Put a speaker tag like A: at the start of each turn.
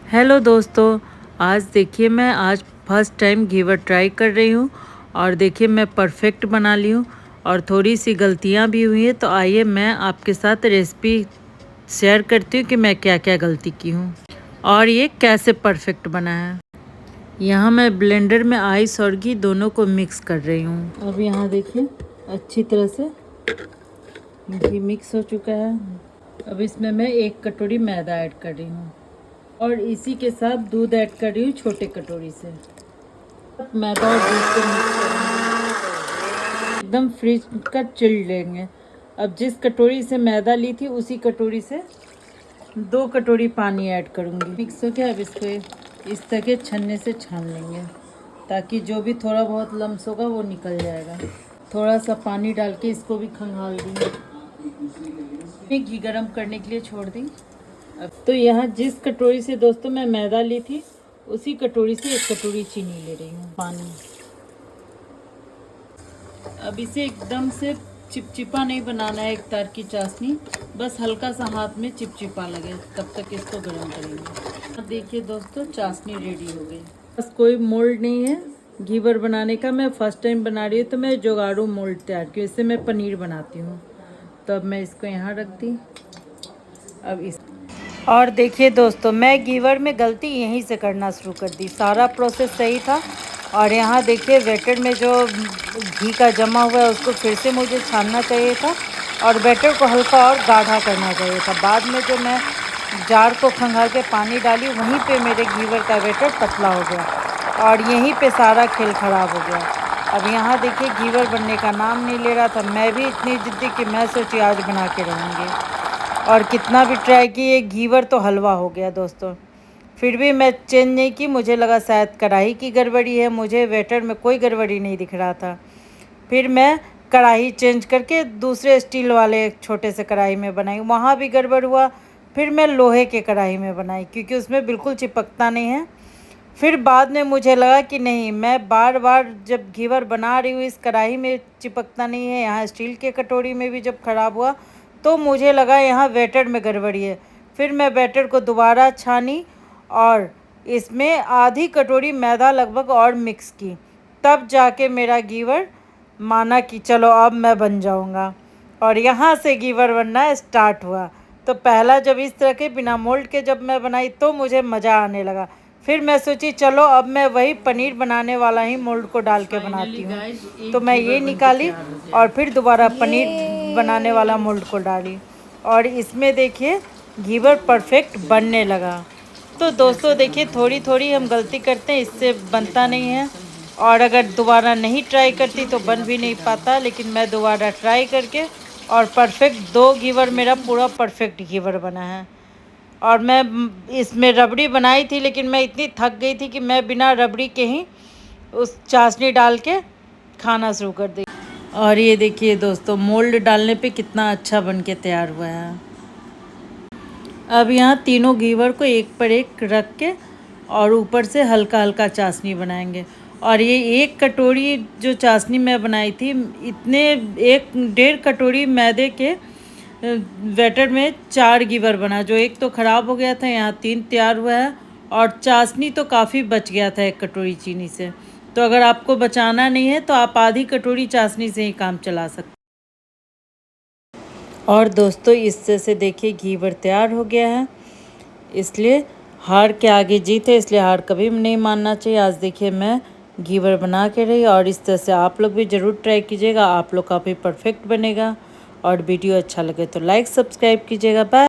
A: Hello दोस्तों, आज देखिए मैं आज फर्स्ट टाइम घीवर ट्राई कर रही हूँ और देखिए मैं परफेक्ट बना ली हूँ और थोड़ी सी गलतियाँ भी हुई हैं। तो आइए मैं आपके साथ रेसिपी शेयर करती हूँ कि मैं क्या क्या गलती की हूँ और ये कैसे परफेक्ट बना है। यहाँ मैं ब्लेंडर में आइस और घी दोनों को मिक्स कर रही हूँ। अब यहाँ देखिए अच्छी तरह से घी मिक्स हो चुका है। अब इसमें मैं 1 कटोरी मैदा ऐड कर रही हूँ और इसी के साथ दूध ऐड कर रही हूँ छोटे कटोरी से। मैदा और दूध को मिक्स करेंगे, एकदम फ्रिज का चिल्ड लेंगे। अब जिस कटोरी से मैदा ली थी उसी कटोरी से 2 कटोरी पानी ऐड करूँगी। मिक्स हो गया। अब इसको इस तरह के छन्ने से छान लेंगे ताकि जो भी थोड़ा बहुत लम्स होगा वो निकल जाएगा। थोड़ा सा पानी डाल के इसको भी खंगाल देंगे। घी गरम करने के लिए छोड़ दी। अब तो यहाँ जिस कटोरी से दोस्तों मैं मैदा ली थी उसी कटोरी से 1 कटोरी चीनी ले रही हूँ, पानी। अब इसे एकदम से चिपचिपा नहीं बनाना है, एक तार की चाशनी, बस हल्का सा हाथ में चिपचिपा लगे तब तक इसको गर्म करेंगे। देखिए दोस्तों चाशनी रेडी हो गई। बस कोई मोल्ड नहीं है घीवर बनाने का, मैं फर्स्ट टाइम बना रही हूँ तो मैं जुगाड़ू मोल्ड तैयार की, इससे मैं पनीर बनाती हूँ। तो अब मैं इसको यहाँ रख दी। अब इस और देखिए दोस्तों मैं घीवर में गलती यहीं से करना शुरू कर दी। सारा प्रोसेस सही था और यहाँ देखिए बैटर में जो घी का जमा हुआ है उसको फिर से मुझे छानना चाहिए था और बैटर को हल्का और गाढ़ा करना चाहिए था। बाद में जो मैं जार को खंगाल के पानी डाली वहीं पे मेरे घीवर का बैटर पतला हो गया और यहीं पे सारा खेल ख़राब हो गया। अब यहाँ देखिए घीवर बनने का नाम नहीं ले रहा था। मैं भी इतनी ज़िद्दी कि मैं सोची आज बना के रहूँगी और कितना भी ट्राई की ये घीवर तो हलवा हो गया दोस्तों। फिर भी मैं चेंज नहीं की, मुझे लगा शायद कढ़ाई की गड़बड़ी है, मुझे बैटर में कोई गड़बड़ी नहीं दिख रहा था। फिर मैं कढ़ाई चेंज करके दूसरे स्टील वाले छोटे से कढ़ाई में बनाई, वहाँ भी गड़बड़ हुआ। फिर मैं लोहे के कढ़ाई में बनाई क्योंकि उसमें बिल्कुल चिपकता नहीं है। फिर बाद में मुझे लगा कि नहीं, मैं बार बार जब घीवर बना रही हूँ इस कढ़ाई में चिपकता नहीं है, यहाँ स्टील के कटोरी में भी जब ख़राब हुआ तो मुझे लगा यहाँ बैटर में गड़बड़ी है। फिर मैं बैटर को दोबारा छानी और इसमें आधी कटोरी मैदा लगभग और मिक्स की, तब जाके मेरा घीवर माना कि चलो अब मैं बन जाऊँगा। और यहाँ से घीवर बनना स्टार्ट हुआ। तो पहला जब इस तरह के बिना मोल्ड के जब मैं बनाई तो मुझे मज़ा आने लगा। फिर मैं सोची चलो अब मैं वही पनीर बनाने वाला ही मोल्ड को डाल के बनाती हूँ। तो मैं ये निकाली और फिर दोबारा पनीर बनाने वाला मोल्ड को डाली और इसमें देखिए घीवर परफेक्ट बनने लगा। तो दोस्तों देखिए थोड़ी थोड़ी हम गलती करते हैं, इससे बनता नहीं है और अगर दोबारा नहीं ट्राई करती तो बन भी नहीं पाता। लेकिन मैं दोबारा ट्राई करके और परफेक्ट 2 घीवर मेरा पूरा परफेक्ट घीवर बना है। और मैं इसमें रबड़ी बनाई थी लेकिन मैं इतनी थक गई थी कि मैं बिना रबड़ी के ही उस चाशनी डाल के खाना शुरू कर दी। और ये देखिए दोस्तों मोल्ड डालने पे कितना अच्छा बन के तैयार हुआ है। अब यहाँ तीनों घीवर को एक पर एक रख के और ऊपर से हल्का हल्का चाशनी बनाएंगे। और ये 1 कटोरी जो चाशनी मैं बनाई थी, इतने 1-1.5 कटोरी मैदे के बैटर में 4 घीवर बना, जो एक तो ख़राब हो गया था, यहाँ 3 तैयार हुआ है और चाशनी तो काफ़ी बच गया था 1 कटोरी चीनी से। तो अगर आपको बचाना नहीं है तो आप आधी कटोरी चाशनी से ही काम चला सकते। और दोस्तों इससे से देखिए घीवर तैयार हो गया है। इसलिए हार के आगे जीत है, इसलिए हार कभी नहीं मानना चाहिए। आज देखिए मैं घीवर बना के रही और इस तरह से आप लोग भी ज़रूर ट्राई कीजिएगा, आप लोग का भी परफेक्ट बनेगा। और वीडियो अच्छा लगे तो लाइक सब्सक्राइब कीजिएगा। बाय।